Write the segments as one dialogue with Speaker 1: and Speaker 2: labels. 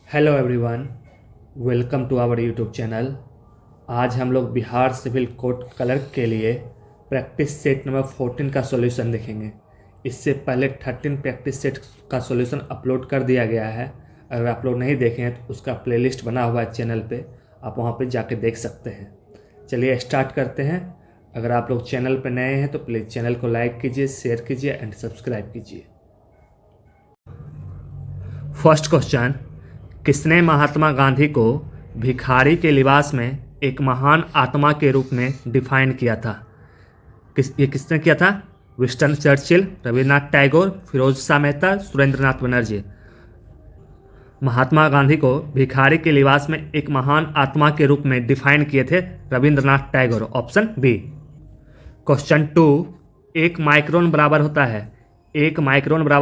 Speaker 1: Hello everyone, welcome to our YouTube channel. आज हम लोग बिहार सिविल कोर्ट क्लर्क के लिए प्रैक्टिस सेट नंबर 14 का सॉल्यूशन देखेंगे। इससे पहले 13 प्रैक्टिस सेट का सॉल्यूशन अपलोड कर दिया गया है। अगर आप लोग नहीं देखे हैं तो उसका प्लेलिस्ट बना हुआ है चैनल पे, आप वहाँ पे जाके देख सकते हैं। चलिए स्टार्ट करते हैं। अगर आप लोग चैनल पे नए हैं तो प्लीज़ चैनल को लाइक कीजिए, शेयर कीजिए एंड सब्सक्राइब कीजिए। फर्स्ट क्वेश्चन, किसने महात्मा गांधी को भिखारी के लिबास में एक महान आत्मा के रूप में डिफाइन किया था? किसने किया था? Winston Churchill, Rabindranath Tagore, Feroz Shah Mehta, Surendranath Banerjee. महात्मा गांधी को भिखारी के लिबास में एक महान आत्मा के रूप में डिफाइन किए थे Rabindranath Tagore. Option B. Question 2, एक माइक्रोन बराबर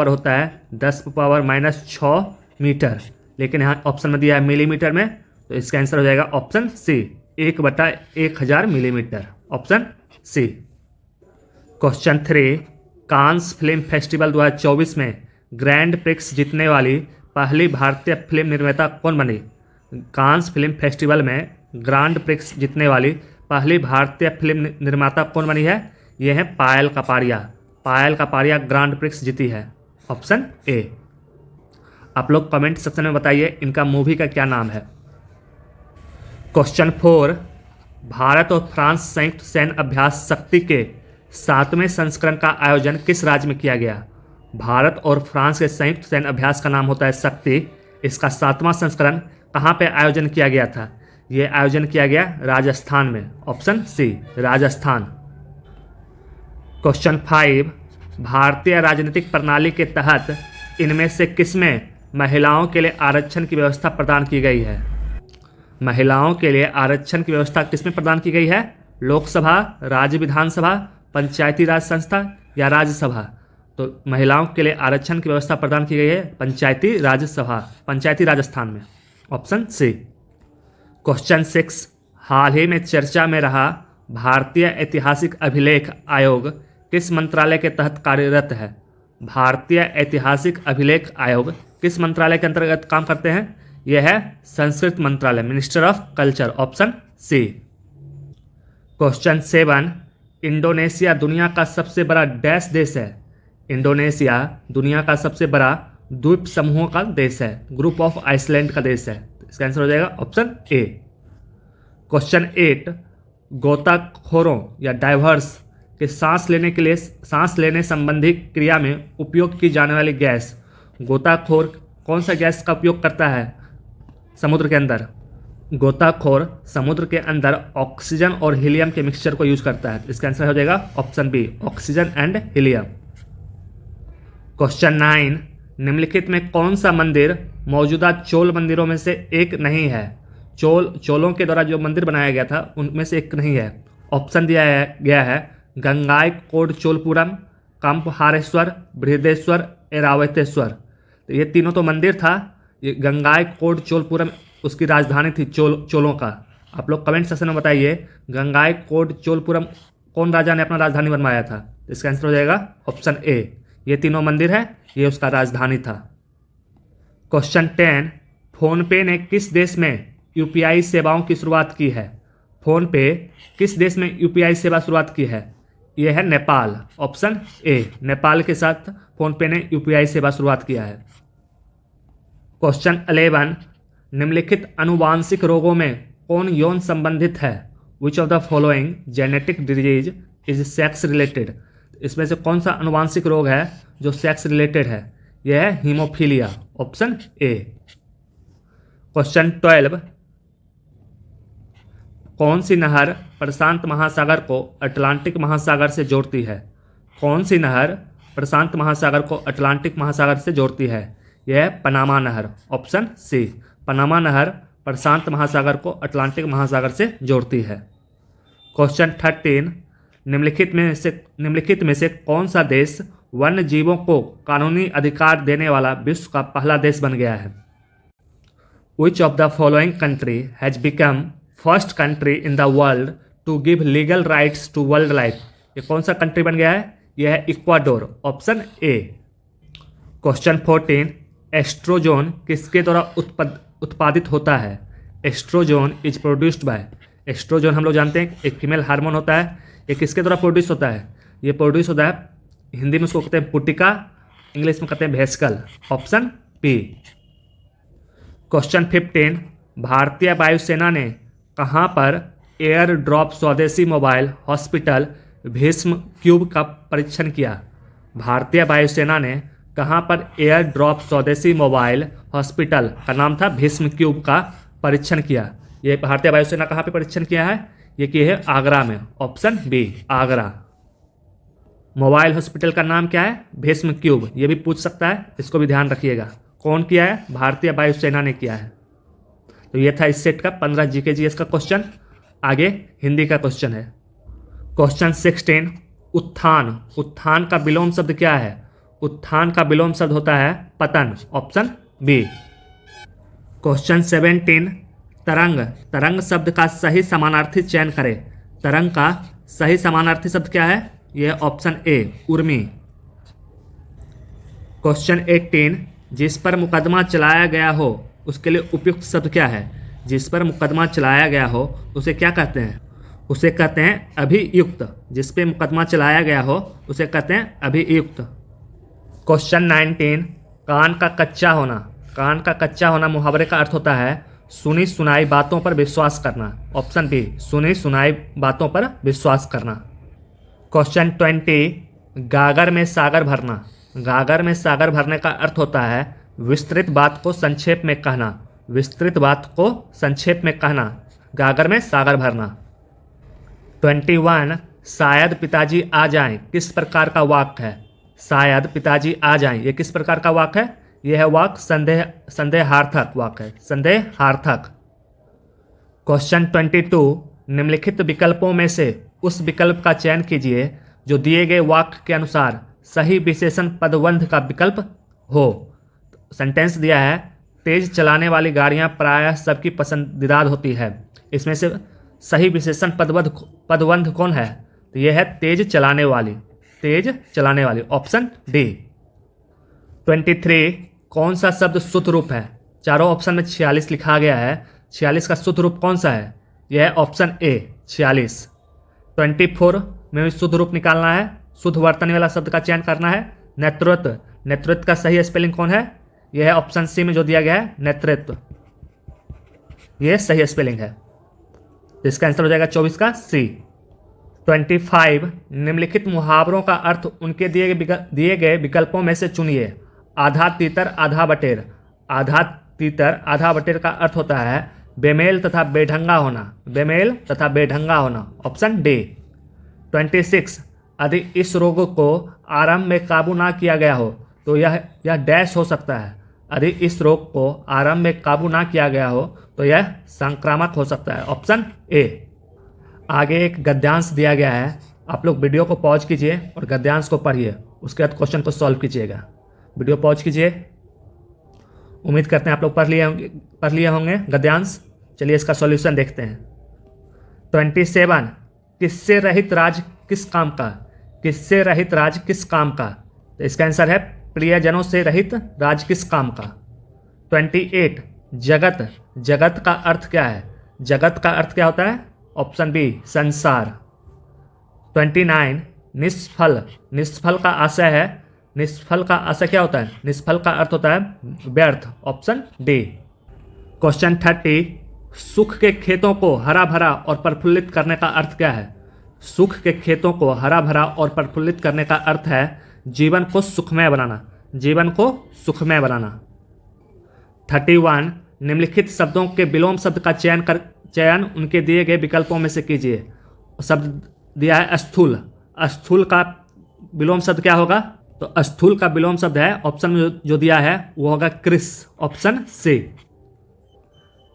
Speaker 1: होता है 10⁻⁻6 मीटर, लेकिन यहाँ ऑप्शन में दिया है मिलीमीटर में, तो इसका आंसर हो जाएगा option C, 1/1000 millimetre. Option C. Question 3, Cannes film festival 2024 में ग्रैंड प्रिक्स जीतने वाली पहली भारतीय फिल्म निर्माता कौन बनी? कांस फिल्म फेस्टिवल में ग्रैंड प्रिक्स जीतने वाली पहली भारतीय फिल्म निर्माता कौन बनी है? यह है पायल कपाड़िया। पायल कपाड़िया ग्रैंड प्रिक्स जीती है। ऑप्शन ए। आप लोग कमेंट सेक्शन में बताइए इनका मूवी का क्या नाम है। क्वेश्चन 4, भारत और फ्रांस संयुक्त सैन्य अभ्यास शक्ति के 7वें संस्करण का आयोजन किस राज्य में किया गया? भारत और फ्रांस के संयुक्त सैन्य अभ्यास का नाम होता है शक्ति। इसका 7वां संस्करण कहाँ पे आयोजन किया गया था? ये आयोजन किया गया राजस्थान में। ऑप्शन सी, राजस्थान। क्वेश्चन 5, भारतीय राजनीतिक प्रणाली के तहत इनमें से किसमें महिलाओं के लिए आरक्षण की व्यवस्था प्रदान की गई है? महिलाओं के लिए आरक्षण की व्यवस्था किसमें प्रदान की गई है? लोकसभा, राज्य विधानसभा, पंचायती राज संस्था या राज्यसभा? तो महिलाओं के लिए आरक्षण की व्यवस्था प्रदान की गई है पंचायती राज्यसभा, पंचायती राजस्थान में। Option C. क्वेश्चन 6, हाल ही में चर्चा में रहा भारतीय ऐतिहासिक अभिलेख आयोग किस मंत्रालय के तहत कार्यरत है? भारतीय ऐतिहासिक अभिलेख आयोग किस मंत्रालय के अंतर्गत काम करते हैं? यह है संस्कृत मंत्रालय, minister of culture. Option C. Question 7, Indonesia दुनिया का सबसे बड़ा डैश देश है? इंडोनेशिया दुनिया का सबसे बड़ा द्वीप समूहों का देश है, ग्रुप ऑफ आइसलैंड का देश है। इसका आंसर हो जाएगा ऑप्शन ए। क्वेश्चन 8, गोताखोरों या डाइवर्स के सांस लेने संबंधी क्रिया में उपयोग की जाने वाली गैस, गोताखोर कौन सा गैस का उपयोग करता है समुद्र के अंदर? गोताखोर समुद्र के अंदर ऑक्सीजन और हीलियम के मिक्सचर को यूज करता है। इसका आंसर हो जाएगा option B, oxygen and helium. Question 9, निम्नलिखित में कौन सा मंदिर मौजूदा चोल मंदिरों में से एक नहीं है? चोलों के द्वारा जो मंदिर बनाया गया था उनमें से एक नहीं है। ऑप्शन दिया गया है गंगाईकोंड चोलपुरम, कंपहारेश्वर, बृहदेश्वर, ऐरावतेश्वर। तो ये तीनों तो मंदिर था। ये गंगाईकोंड चोलपुरम उसकी राजधानी थी चोलों का। आप लोग कमेंट सेक्शन में बताइए गंगाईकोंड चोलपुरम कौन राजा ने अपना राजधानी बनवाया था? तो इसका आंसर हो जाएगा ऑप्शन ए, ये तीनों मंदिर है, ये उसका राजधानी था। क्वेश्चन 10, फोनपे ने किस देश में यूपीआई सेवाओं की शुरुआत की है? फोनपे किस देश में यूपीआई सेवा शुरुआत की है? यह है नेपाल। ऑप्शन ए, नेपाल के साथ फोनपे ने यूपीआई सेवा शुरुआत किया है। क्वेश्चन 11, निम्नलिखित अनुवांशिक रोगों में कौन यौन संबंधित है? Which of the following genetic disease is sex related? इसमें से कौन सा अनुवांशिक रोग है जो सेक्स रिलेटेड है? यह है हीमोफीलिया। Option A. क्वेश्चन 12, कौन सी नहर प्रशांत महासागर को अटलांटिक महासागर से जोड़ती है? कौन सी नहर प्रशांत महासागर को अटलांटिक महासागर से जोड़ती है? यह है पनामा नहर। ऑप्शन सी, पनामा नहर प्रशांत महासागर को अटलांटिक महासागर से जोड़ती है। क्वेश्चन 13, निम्नलिखित में से कौन सा देश वन्य जीवों को कानूनी अधिकार देने वाला विश्व का पहला देश बन गया है? Which of the following country has become first country in the world to give legal rights to wildlife? ये कौन सा कंट्री बन गया है? यह है Ecuador. Option A. Question 14, estrogen किसके द्वारा उत्पादित होता है? Estrogen is produced by. Estrogen हम लोग जानते हैं एक फीमेल हार्मोन होता है। ये किसके द्वारा प्रोड्यूस होता है? ये प्रोड्यूस होता है, हिंदी में उसको कहते हैं पुटिका, इंग्लिश में कहते हैं वेसिकल। Option B. क्वेश्चन 15, भारतीय वायुसेना ने कहाँ पर एयर ड्रॉप स्वदेशी मोबाइल हॉस्पिटल भीष्म क्यूब का परीक्षण किया? भारतीय वायुसेना ने कहाँ पर एयर ड्रॉप स्वदेशी मोबाइल हॉस्पिटल का नाम था भीष्म क्यूब का परीक्षण किया? ये भारतीय वायुसेना कहाँ पे परीक्षण किया है? ये किए है आगरा में। Option B, Agra. Mobile hospital का नाम क्या है? भीष्म क्यूब। ये भी पूछ सकता है, इसको भी ध्यान रखिएगा। कौन किया है? भारतीय वायुसेना ने किया है। तो ये था इस सेट का 15 जीके का क्वेश्चन। आगे हिंदी का क्वेश्चन है। क्वेश्चन 16, उत्थान। उत्थान का विलोम शब्द क्या है? उत्थान का विलोम शब्द होता है पतन। Option B. क्वेश्चन 17, तरंग। तरंग शब्द का सही समानार्थी चयन करें। तरंग का सही समानार्थी शब्द क्या है? यह ऑप्शन ए, उर्मी। क्वेश्चन 18, जिस पर मुकदमा चलाया गया हो उसके लिए उपयुक्त शब्द क्या है? जिस पर मुकदमा चलाया गया हो उसे क्या कहते हैं? उसे कहते हैं अभियुक्त। जिस पे मुकदमा चलाया गया हो उसे कहते हैं अभियुक्त। क्वेश्चन 19, कान का कच्चा होना। कान का कच्चा होना मुहावरे का अर्थ होता है सुनी सुनाई बातों पर विश्वास करना। ऑप्शन बी, सुनी सुनाई बातों पर विश्वास करना। क्वेश्चन 20, गागर में सागर भरना। गागर में सागर भरने का अर्थ होता है विस्तृत बात को संक्षेप में कहना। विस्तृत बात को संक्षेप में कहना, गागर में सागर भरना। 21, शायद पिताजी आ जाएं किस प्रकार का वाक्य है? शायद पिताजी आ जाएं, ये किस प्रकार का वाक्य है? यह है वाक्य संदेहार्थक वाक्य है, संदेहार्थक। क्वेश्चन 22, निम्नलिखित विकल्पों में से उस विकल्प का चयन कीजिए जो दिए गए वाक्य के अनुसार सही विशेषण पदबंध का विकल्प हो। सेंटेंस दिया है, तेज चलाने वाली गाड़ियां प्रायः सबकी पसंदीदा होती है। इसमें से सही विशेषण पदबंध कौन है? तो यह है तेज चलाने वाली। तेज चलाने वाली। Option D. 23, कौन सा शब्द शुद्ध रूप है? चारों ऑप्शन में 46 लिखा गया है। 46 का शुद्ध रूप कौन सा है? यह है ऑप्शन ए, 46। 24 में शुद्ध रूप निकालना है। शुद्ध वर्तनी वाला शब्द का चयन करना है। नेतृत्व। नेतृत्व का सही स्पेलिंग कौन है? यह है ऑप्शन सी में जो दिया गया है, नेतृत्व। यह सही स्पेलिंग है। इसका आंसर हो जाएगा 24 का सी। 25, निम्नलिखित मुहावरों का अर्थ उनके दिए गए विकल्पों में से चुनिए। आधा तीतर आधा बटेर। आधा तीतर आधा बटेर का अर्थ होता है बेमेल तथा बेढंगा होना। बेमेल तथा बेढंगा होना। Option D. 26, यदि इस रोग को आरंभ में काबू ना किया गया हो तो यह डैश हो सकता है। यदि इस रोग को आरंभ में काबू ना किया गया हो तो यह संक्रामक हो सकता है। ऑप्शन ए। आगे एक गद्यांश दिया गया है, आप लोग वीडियो को पॉज कीजिए और गद्यांश को पढ़िए, उसके बाद क्वेश्चन को सॉल्व कीजिएगा। वीडियो पॉज कीजिए। उम्मीद करते हैं आप लोग पढ़ लिए होंगे गद्यांश। चलिए इसका सॉल्यूशन देखते हैं। 27, किससे रहित राज किस काम का? किससे रहित राज किस काम का? तो इसका आंसर है प्रियजनों से रहित राज किस काम का। 28, जगत। जगत का अर्थ क्या है? जगत का अर्थ क्या होता है? ऑप्शन बी, संसार। 29, निष्फल। निष्फल का आशय है, निष्फल का आशय क्या होता है? निष्फल का अर्थ होता है व्यर्थ। Option D. क्वेश्चन 30, सुख के खेतों को हरा भरा और प्रफुल्लित करने का अर्थ क्या है? सुख के खेतों को हरा भरा और प्रफुल्लित करने का अर्थ है जीवन को सुखमय बनाना। जीवन को सुखमय बनाना। 31, निम्नलिखित शब्दों के विलोम शब्द का चयन उनके दिए गए विकल्पों में से कीजिए। शब्द दिया है स्थूल। स्थूल का विलोम शब्द क्या होगा? तो स्थूल का विलोम शब्द है, ऑप्शन में जो दिया है वो होगा कृष। Option C.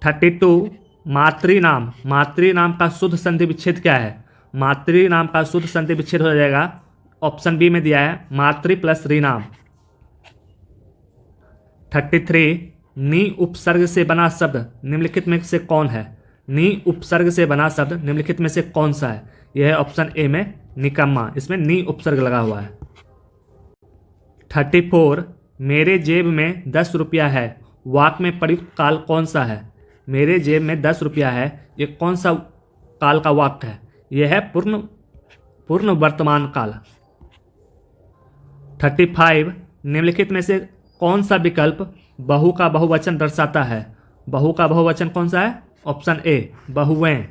Speaker 1: 32, मातृनाम। मातृनाम का शुद्ध संधि विच्छेद क्या है? मातृनाम का शुद्ध संधि विच्छेद हो जाएगा, ऑप्शन बी में दिया है मातृ प्लस ऋणाम। 33, नी उपसर्ग से बना शब्द निम्नलिखित में से कौन है? नी उपसर्ग से बना शब्द निम्नलिखित में से कौन सा है? यह है ऑप्शन ए में निकम्मा। इसमें नी उपसर्ग लगा हुआ है। 34, मेरे जेब में 10 रुपया है वाक्य में प्रयुक्त काल कौन सा है? मेरे जेब में 10 रुपया है, ये कौन सा काल का वाक्य है? यह है पूर्ण वर्तमान काल। 35 निम्नलिखित में से कौन सा विकल्प बहु का बहुवचन दर्शाता है? बहु का बहुवचन कौन सा है? ऑप्शन ए बहुएं।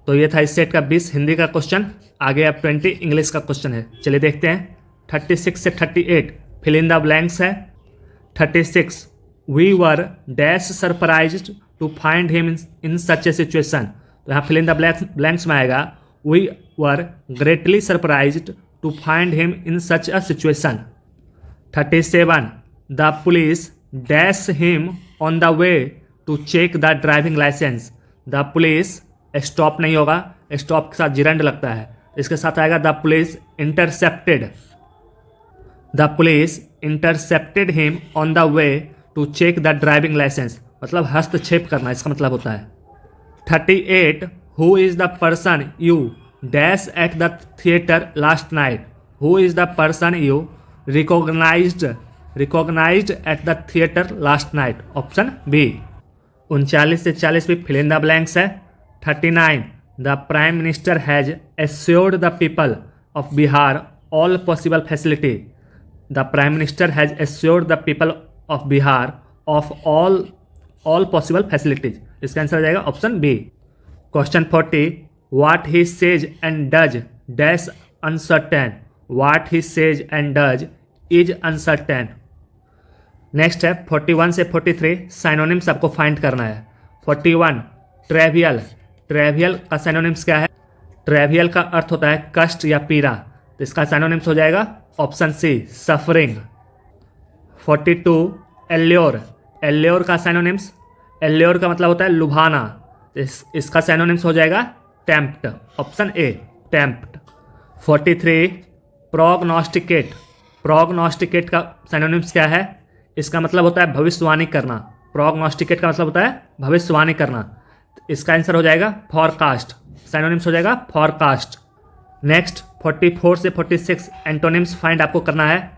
Speaker 1: तो ये था इस सेट का 20 हिंदी का क्वेश्चन। आगे अब 20 इंग्लिश का क्वेश्चन है, चलिए देखते हैं। 36 से 38 फिल इन द ब्लैंक्स है। 36 we were dash surprised to find him in such a situation. तो यहाँ फिल इन द ब्लैंक्स में आएगा we were greatly surprised to find him in such a situation. 37 the police dash him on the way to check the driving licence. The police stop नहीं होगा, stop के साथ gerund लगता है, इसके साथ आएगा the police intercepted. The police intercepted him on the way to check the driving licence, मतलब हस्तक्षेप करना इसका मतलब होता है। 38 who is the person you dash at the theatre last night. Who is the person you recognised at the theatre last night. Option B. 39 से 40 भी fill in the blanks है। 39 the prime minister has assured the people of Bihar all possible facility. The prime minister has assured the people of Bihar of all possible facilities. इसका answer हो जाएगा option B. Question 40 what he says and does dash uncertain. What he says and does is uncertain. Next है 41 से 43 synonyms आपको find करना है। 41 ट्रेवियल। ट्रेवियल का synonyms क्या है? ट्रेवियल का अर्थ होता है कष्ट या पीड़ा, तो इसका साइनोनिम्स हो जाएगा option C suffering. 42 allure. Allure का साइनोनिम्स, एल्योर का मतलब होता है लुभाना, तो इसका साइनोनिम्स हो जाएगा टेम्प्ट। Option A tempt. 43 प्रोग्नोस्टिकेट। प्रोग्नोस्टिकेट का साइनोनिम्स क्या है? इसका मतलब होता है भविष्यवाणी करना। प्रोग्नोस्टिकेट का मतलब होता है भविष्यवाणी करना, इसका आंसर हो जाएगा फॉरकास्ट। साइनोनिम्स हो जाएगा फॉरकास्ट। नेक्स्ट 44 से 46 एंटोनिम्स फाइंड आपको करना है।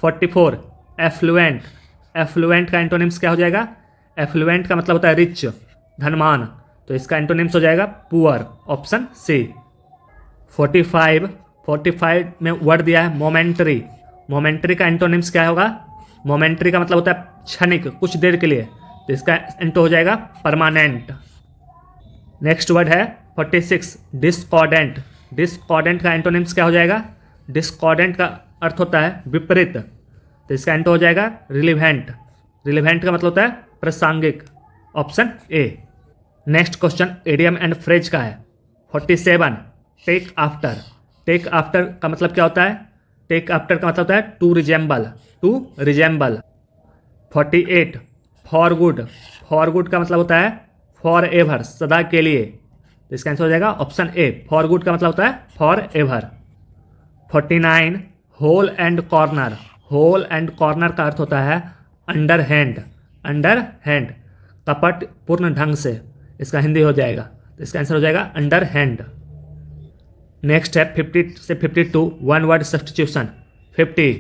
Speaker 1: 44 एफ्लुएंट। एफ्लुएंट का एंटोनिम्स क्या हो जाएगा? एफ्लुएंट का मतलब होता है रिच, धनवान, तो इसका एंटोनिम्स हो जाएगा पुअर। Option C. 45 में वर्ड दिया है मोमेंटरी। मोमेंटरी का एंटोनिम्स क्या होगा? मोमेंटरी का मतलब होता है क्षणिक, कुछ देर के लिए, तो इसका एंटो हो जाएगा परमानेंट। नेक्स्ट वर्ड है 46 डिस्कॉर्डेंट। डिस्कॉर्डेंट का एंटोनिम्स क्या हो जाएगा? डिस्कॉर्डेंट का अर्थ होता है विपरीत, तो इसका एंटो हो जाएगा रिलीवेंट। रिलीवेंट का मतलब होता है प्रासंगिक। Option A. Next question idiom and phrase का है। 47 टेक आफ्टर। टेक आफ्टर का मतलब क्या होता है? टेक आफ्टर का मतलब होता है to resemble, to resemble. 48 for good. For good का मतलब होता है फॉर एवर, सदा के लिए, तो इसका आंसर हो जाएगा ऑप्शन ए। फॉर गुड का मतलब होता है for ever. 49 hole and corner. Hole and corner का अर्थ होता है अंडर हैंड। अंडर हैंड, कपट पूर्ण ढंग से, इसका हिंदी हो जाएगा, तो इसका आंसर हो जाएगा अंडर हैंड। नेक्स्ट है 50 से 52 one word substitution. 50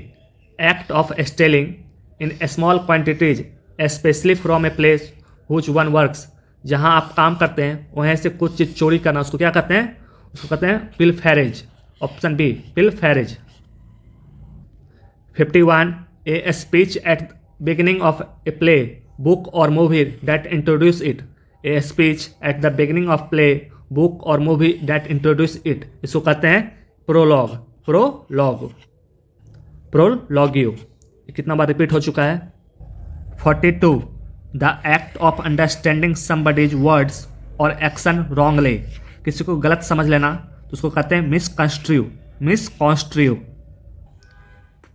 Speaker 1: act of stealing in small quantities specially from a place which one works. जहाँ आप काम करते हैं वहीं से कुछ चीज़ चोरी करना, उसको क्या कहते हैं? उसको कहते हैं pilferage. Option B pilferage. 51 a speech at beginning of a play book or movie that introduce it. A speech at the beginning of play book or movie that introduce it, इसको कहते हैं प्रोलॉग। प्रोलॉग, प्रोलॉगियो। कितना बार repeat हो चुका है? 42 the act of understanding somebody's words और action wrongly. किसी को गलत समझ लेना तो उसको कहते हैं मिसकंस्ट्रू। मिसकंस्ट्रू।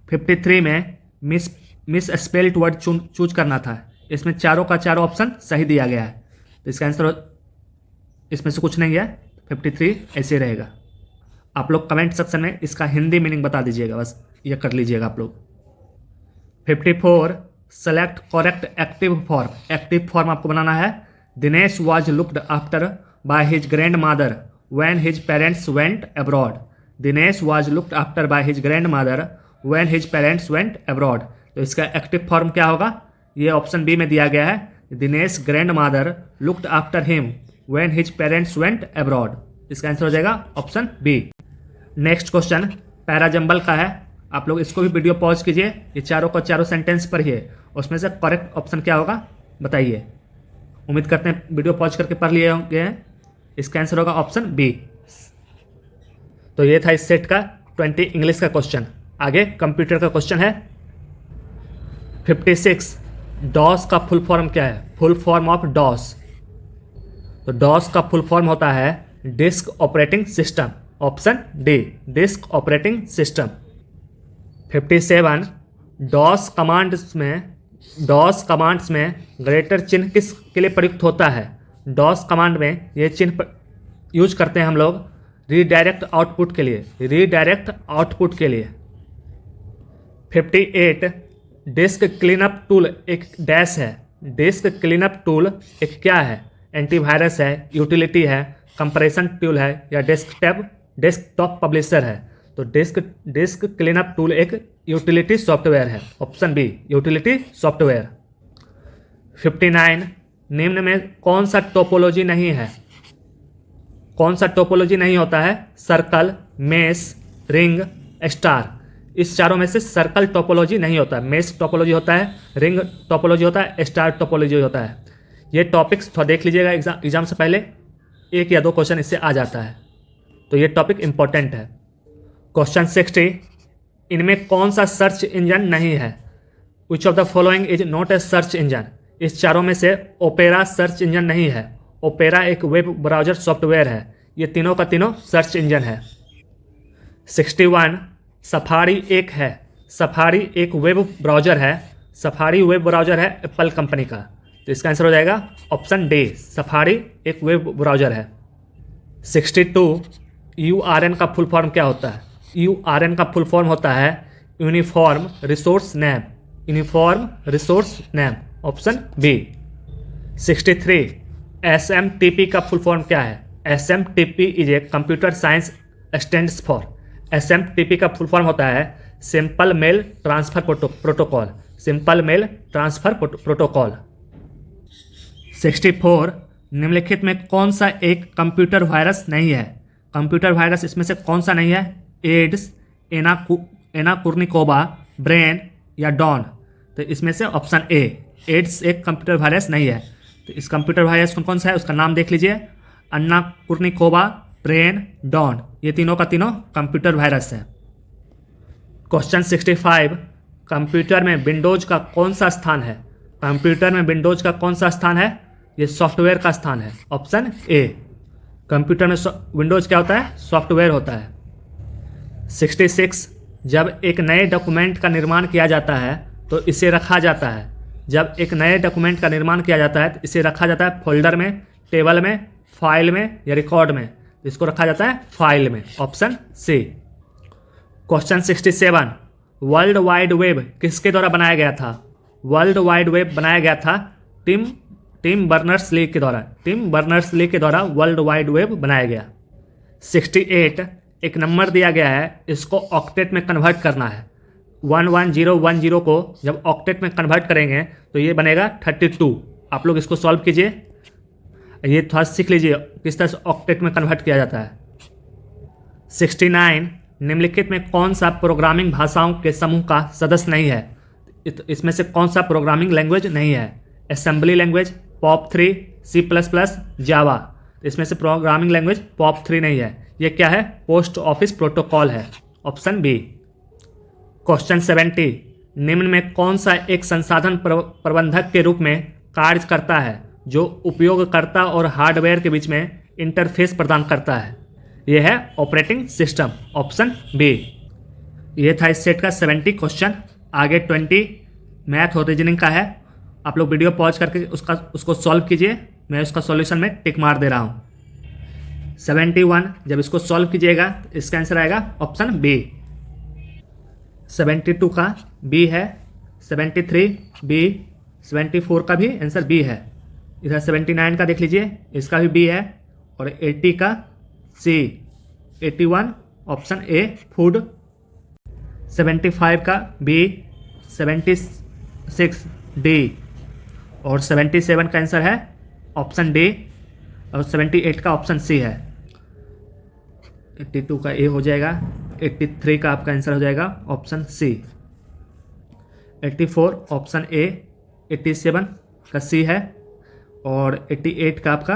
Speaker 1: 53 में मिस स्पेल्ड वर्ड चूज करना था, इसमें चारों का चारों ऑप्शन सही दिया गया है, तो इसका आंसर इसमें से कुछ नहीं है, 53 ऐसे रहेगा। आप लोग कमेंट सेक्शन में इसका हिंदी मीनिंग बता दीजिएगा, बस ये कर लीजिएगा आप लोग। 54 select correct active form. Active form आपको बनाना है। Dinesh was looked after by his grand mother when his parents went abroad. Dinesh was looked after by his grand mother when his parents went abroad, तो इसका एक्टिव फॉर्म क्या होगा? ये option B में दिया गया है, Dinesh grandmother looked after him when his parents went abroad. इसका आंसर हो जाएगा option B. Next question parajumble का है, आप लोग इसको भी वीडियो पॉज कीजिए, ये चारों का चारों सेंटेंस पर ही है, उसमें से करेक्ट ऑप्शन क्या होगा बताइए। उम्मीद करते हैं वीडियो पॉज करके पढ़ लिए होंगे हैं। इसका आंसर होगा ऑप्शन बी। तो ये था इस सेट का 20 इंग्लिश का क्वेश्चन। आगे कंप्यूटर का क्वेश्चन है 56, डॉस का फुल फॉर्म क्या है? Full form of DOS. तो डॉस का फुल फॉर्म होता है disk operating system, option D disk operating system. 57, DOS commands में ग्रेटर चिन्ह किस के लिए प्रयुक्त होता है? डॉस कमांड में ये चिन्ह यूज करते हैं हम लोग रीडायरेक्ट आउटपुट के लिए, रीडायरेक्ट आउटपुट के लिए। 58, डिस्क क्लीनअप टूल एक डैश है। डिस्क क्लीनअप टूल एक क्या है? एंटीवायरस है, यूटिलिटी है, कंप्रेशन टूल है या डेस्कटॉप पब्लिशर है? तो डिस्क क्लीनअप टूल एक यूटिलिटी सॉफ्टवेयर है, ऑप्शन बी यूटिलिटी सॉफ्टवेयर। 59, निम्न में कौन सा टोपोलॉजी नहीं है? कौन सा टोपोलॉजी नहीं होता है? Circle, mesh, ring, star. इस चारों में से सर्कल टोपोलॉजी नहीं होता है, मेश टोपोलॉजी होता है, रिंग टोपोलॉजी होता है, स्टार टोपोलॉजी होता है। ये टॉपिक्स थोड़ा देख लीजिएगा, एग्जाम से पहले 1 या 2 क्वेश्चन इससे आ जाता है, तो ये टॉपिक इंपॉर्टेंट है। क्वेश्चन 60, इनमें कौन सा सर्च इंजन नहीं है? Which of the following is not a search engine. इस चारों में से ओपेरा सर्च इंजन नहीं है। ओपेरा एक वेब ब्राउजर सॉफ्टवेयर है, ये तीनों का तीनों सर्च इंजन है। 61, सफारी एक है। सफारी एक वेब ब्राउजर है, सफारी वेब ब्राउजर है एप्पल कंपनी का, तो इसका आंसर हो जाएगा ऑप्शन डी सफारी एक वेब ब्राउजर है। 62, URN का फुल फॉर्म क्या होता है? URN का फुल फॉर्म होता है uniform resource name, uniform resource name, option B. 63, SMTP का फुल फॉर्म क्या है? SMTP is a computer science stands for. SMTP का फुल फॉर्म होता है simple mail transfer protocol, simple mail transfer protocol. 64, निम्नलिखित में कौन सा एक कंप्यूटर वायरस नहीं है? कंप्यूटर वायरस इसमें से कौन सा नहीं है? एड्स, एनाकुर्निकोबा, ब्रेन या डॉन? तो इसमें से ऑप्शन ए एड्स एक कंप्यूटर वायरस नहीं है। तो इस कंप्यूटर वायरस कौन सा है उसका नाम देख लीजिए, एनाकुर्निकोबा, ब्रेन, डॉन, ये तीनों का तीनों कंप्यूटर वायरस है। क्वेश्चन 65, कंप्यूटर में विंडोज का कौन सा स्थान है? कंप्यूटर में विंडोज का कौन सा स्थान है? ये सॉफ्टवेयर का स्थान है, ऑप्शन ए। कंप्यूटर में विंडोज क्या होता है? सॉफ्टवेयर होता है। 66, जब एक नए डॉक्यूमेंट का निर्माण किया जाता है तो इसे रखा जाता है। जब एक नए डॉक्यूमेंट का निर्माण किया जाता है तो इसे रखा जाता है फोल्डर में, टेबल में, फाइल में या रिकॉर्ड में? इसको रखा जाता है फाइल में, option C. Question 67, world wide web किसके द्वारा बनाया गया था? वर्ल्ड वाइड वेब बनाया गया था टिम बर्नर्स-ली के द्वारा। टिम बर्नर्स-ली के द्वारा वर्ल्ड वाइड वेब बनाया गया। 68, एक नंबर दिया गया है, इसको ऑक्टेट में कन्वर्ट करना है। 11010 को जब ऑक्टेट में कन्वर्ट करेंगे तो ये बनेगा 32। आप लोग इसको सॉल्व कीजिए, ये थोड़ा सीख लीजिए किस तरह से ऑक्टेट में कन्वर्ट किया जाता है। 69, निम्नलिखित में कौन सा प्रोग्रामिंग भाषाओं के समूह का सदस्य नहीं है? इसमें से कौन सा प्रोग्रामिंग लैंग्वेज नहीं है? असेंबली लैंग्वेज, POP3, C++, जावा। इसमें से प्रोग्रामिंग लैंग्वेज POP3 नहीं है। ये क्या है? पोस्ट ऑफिस प्रोटोकॉल है, ऑप्शन बी। क्वेश्चन 70, निम्न में कौन सा एक संसाधन प्रबंधक के रूप में कार्य करता है जो उपयोगकर्ता और हार्डवेयर के बीच में इंटरफेस प्रदान करता है? यह है ऑपरेटिंग सिस्टम, ऑप्शन बी। ये था इस सेट का 70 क्वेश्चन। आगे 20 मैथ और रीजनिंग का है। आप लोग वीडियो पॉज करके उसको सॉल्व कीजिए, मैं उसका सॉल्यूशन में टिक मार दे रहा हूँ। 71, जब इसको सॉल्व कीजिएगा तो इसका आंसर आएगा ऑप्शन बी। 72 का बी है, 73 बी, 74 का भी आंसर बी है। इधर 79 का देख लीजिए, इसका भी बी है, और 80 का सी, 81 ऑप्शन ए फूड, 75 का बी, 76 डी, और 77 का आंसर है ऑप्शन डी, और 78 का ऑप्शन सी है। 82 का ए हो जाएगा, 83 का आपका आंसर हो जाएगा ऑप्शन सी, 84 ऑप्शन ए, 87 का सी है, और 88 का आपका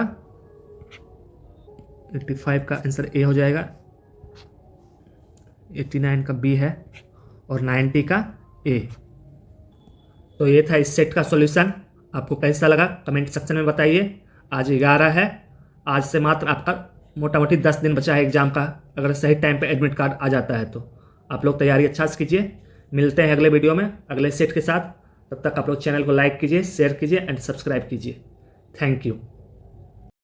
Speaker 1: 85 का आंसर ए हो जाएगा, 89 का बी है, और 90 का ए। तो ये था इस सेट का सॉल्यूशन। आपको कैसा लगा कमेंट सेक्शन में बताइए। आज 11 है, आज से मात्र आपका मोटा मोटी 10 दिन बचा है एग्जाम का। अगर सही टाइम पे एडमिट कार्ड आ जाता है तो आप लोग तैयारी अच्छा से कीजिए। मिलते हैं अगले वीडियो में अगले सेट के साथ। तब तक आप लोग चैनल को लाइक कीजिए, शेयर कीजिए एंड सब्सक्राइब कीजिए। Thank you.